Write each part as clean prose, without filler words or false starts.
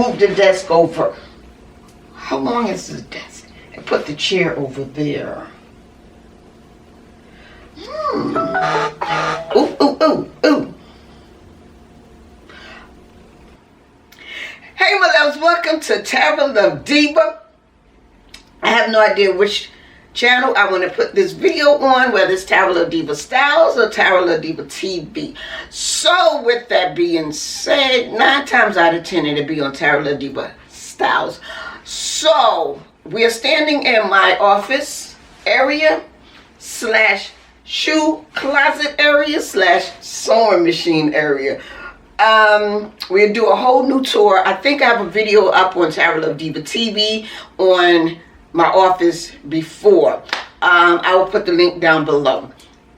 move the desk over. How long is this desk? And put the chair over there. Ooh, ooh, ooh, ooh. Hey, my loves, welcome to Tarot Love Diva. I have no idea which channel I want to put this video on, whether it's Tarot Love Diva Styles or Tarot Love Diva TV. So, with that being said, 9 times out of 10 it'll be on Tarot Love Diva Styles. So, we are standing in my office area slash shoe closet area slash sewing machine area. We'll do a whole new tour. I think I have a video up on Tarot Love Diva TV on my office before. I will put the link down below.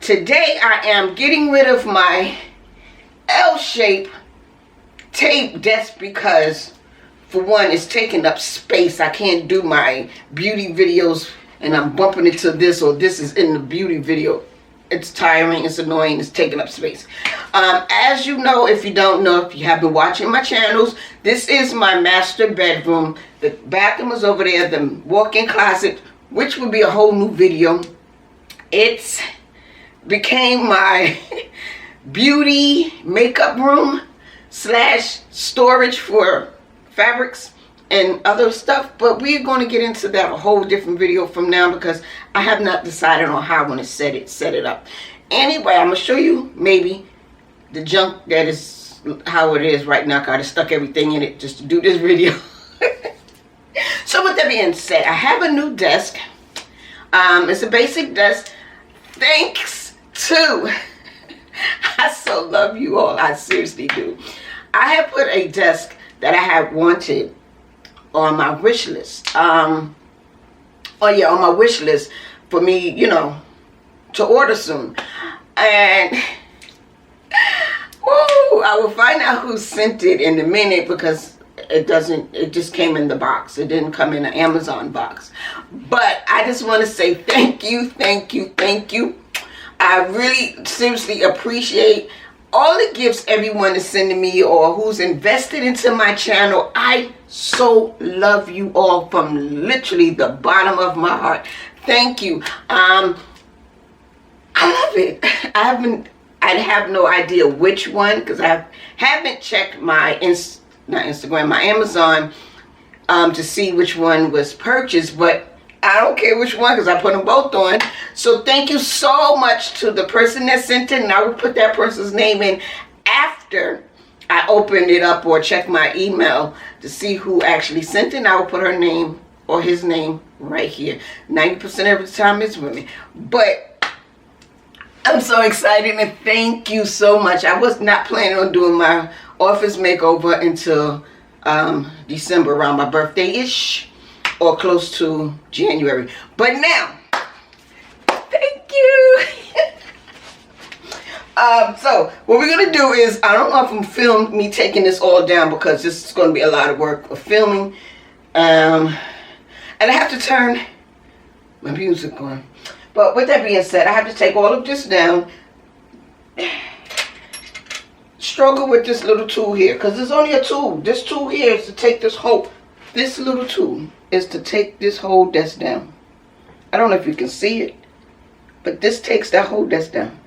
Today I am getting rid of my L-shaped tape desk because, for one, it's taking up space. I can't do my beauty videos and I'm bumping into this, or this is in the beauty video. It's tiring, it's annoying, it's taking up space. As you know, if you don't know, if you have been watching my channels, this is my master bedroom. The bathroom is over there, the walk-in closet, which will be a whole new video. It's became my beauty makeup room slash storage for fabrics and other stuff, but we're going to get into that a whole different video from now because I have not decided on how I want to set it up. Anyway, I'm going to show you maybe the junk that is how it is right now. I just stuck everything in it just to do this video. So with that being said, I have a new desk. It's a basic desk. Thanks to, I so love you all. I seriously do. I have put a desk that I have wanted on my wish list. On my wish list for me, you know, to order soon. And woo, I will find out who sent it in a minute because it just came in the box. It didn't come in an Amazon box. But I just want to say thank you, thank you, thank you. I really seriously appreciate all the gifts everyone is sending me or who's invested into my channel. I so love you all from literally the bottom of my heart. Thank you. I love it. I have no idea which one because I haven't checked my my Amazon to see which one was purchased, but I don't care which one because I put them both on. So thank you so much to the person that sent it, and I will put that person's name in after I open it up or check my email to see who actually sent it, and I will put her name or his name right here. 90% of the time it's women. But I'm so excited and thank you so much. I was not planning on doing my office makeover until December, around my birthday-ish or close to January. But now, thank you. So what we're gonna do is, I don't know if I'm filming me taking this all down because this is gonna be a lot of work of filming. And I have to turn my music on. But with that being said, I have to take all of this down. Struggle with this little tool here because it's only a tool. This tool here is to take this little tool is to take this whole desk down. I don't know if you can see it, but this takes that whole desk down.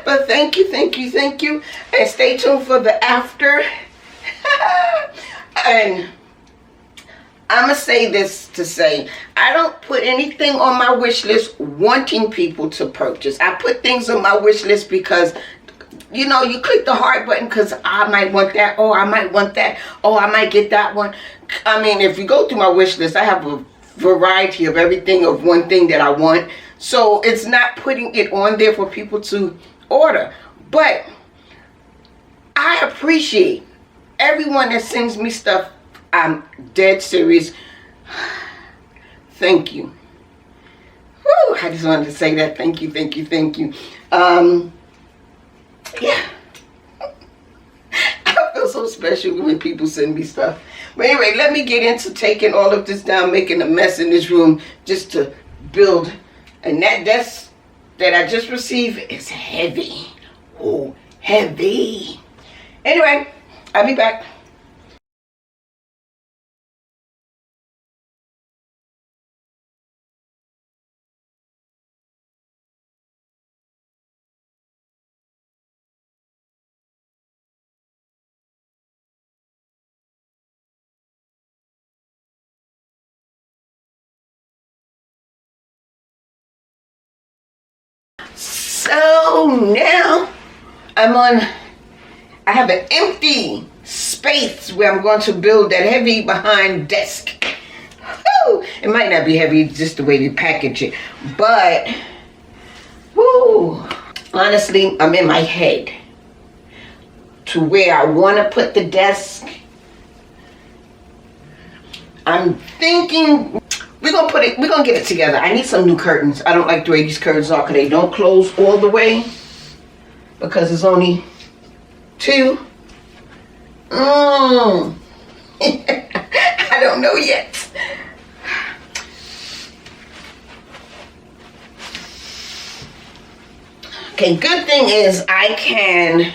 But thank you, thank you, thank you. And stay tuned for the after. And I'm going to say this to say, I don't put anything on my wish list wanting people to purchase. I put things on my wish list because, you know, you click the heart button because I might want that. Oh, I might want that. Oh, I might get that one. I mean, if you go through my wish list, I have a variety of everything of one thing that I want. So it's not putting it on there for people to order. But I appreciate everyone that sends me stuff. I'm dead serious. Thank you. Woo, I just wanted to say that. Thank you, thank you, thank you. Yeah. I feel so special when people send me stuff. But anyway, let me get into taking all of this down, making a mess in this room just to build. And that desk that I just received is heavy. Oh, heavy. Anyway, I'll be back. So now I have an empty space where I'm going to build that heavy behind desk. Woo! It might not be heavy, just the way they package it, but woo, honestly, I'm in my head to where I want to put the desk. I'm thinking we're gonna get it together. I need some new curtains. I don't like the way these curtains are because they don't close all the way because it's only two. I don't know yet. Okay, good thing is I can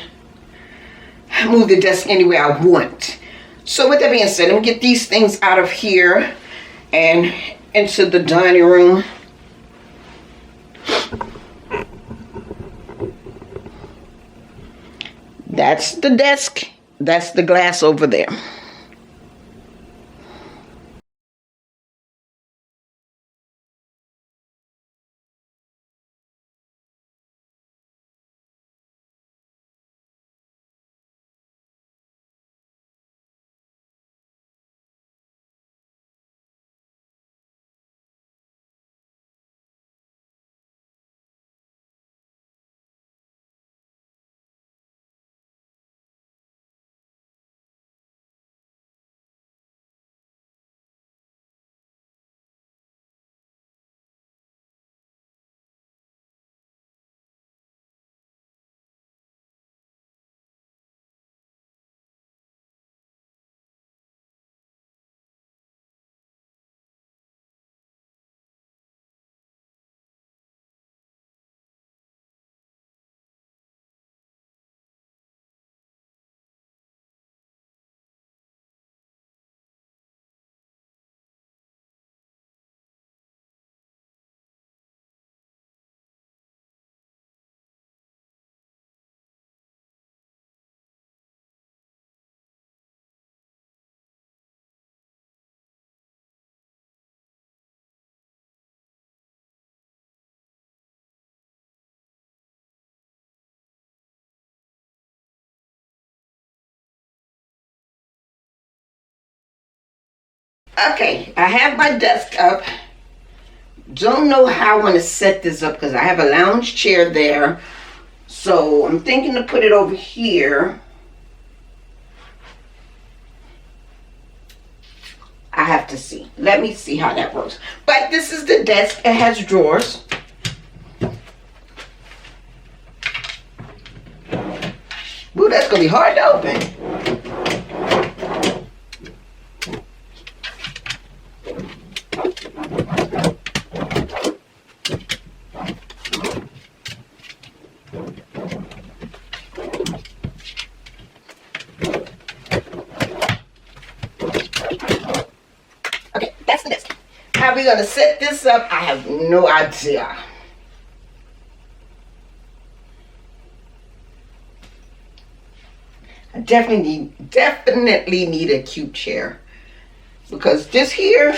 move the desk anywhere I want. So with that being said, let me get these things out of here and into the dining room. That's the desk. That's the glass over there. Okay, I have my desk up. Don't know how I want to set this up because I have a lounge chair there. So I'm thinking to put it over here. I have to see. Let me see how that works. But this is the desk. It has drawers. Ooh, that's going to be hard to open. How we gonna set this up? I have no idea. I definitely need a cute chair because this here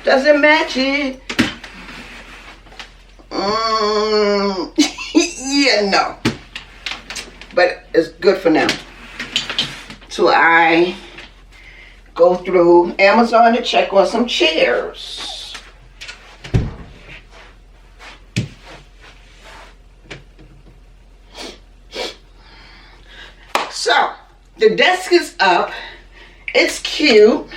doesn't match it. Yeah, no. But it's good for now. So I go through Amazon to check on some chairs. So, the desk is up. It's cute.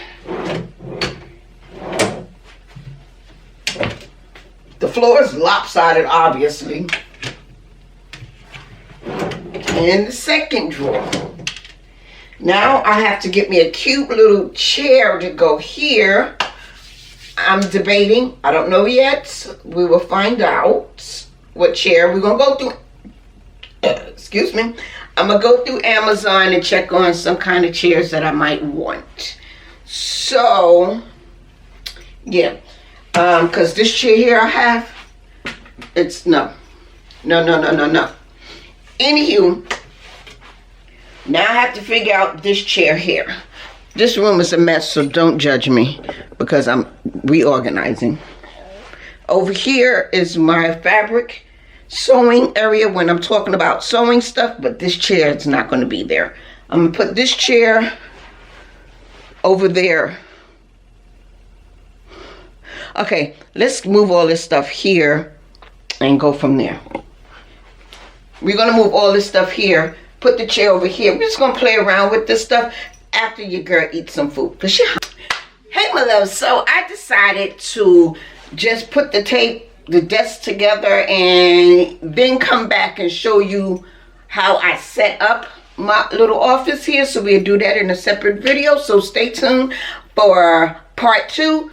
The floor is lopsided, obviously. And the second drawer. Now I have to get me a cute little chair to go here. I'm debating. I don't know yet. We will find out what chair we're going to go through. Excuse me. I'm going to go through Amazon and check on some kind of chairs that I might want. So, yeah. Because this chair here I have, it's no. Anywho, now I have to figure out this chair here. This room is a mess, so don't judge me because I'm reorganizing. Over here is my fabric sewing area when I'm talking about sewing stuff, but this chair is not going to be there. I'm going to put this chair over there. Okay, let's move all this stuff here and go from there. We're going to move all this stuff here, put the chair over here. We're just going to play around with this stuff after your girl eats some food. Cause she... Hey, my love. So I decided to just put the desk together and then come back and show you how I set up my little office here. So we'll do that in a separate video. So stay tuned for part 2.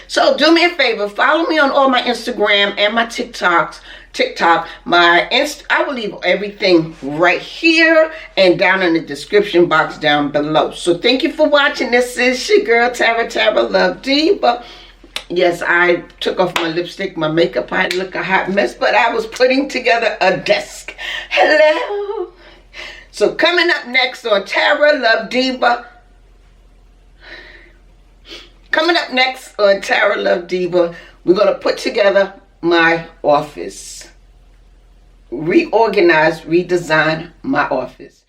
So do me a favor, follow me on all my Instagram and my TikTok. I will leave everything right here and down in the description box down below. So thank you for watching. This is your girl Tara Love Diva. Yes, I took off my lipstick, my makeup. I look a hot mess, but I was putting together a desk. Hello. So coming up next on Tara Love Diva. Coming up next on Tara Love Diva, we're going to put together my office. Reorganize, redesign my office.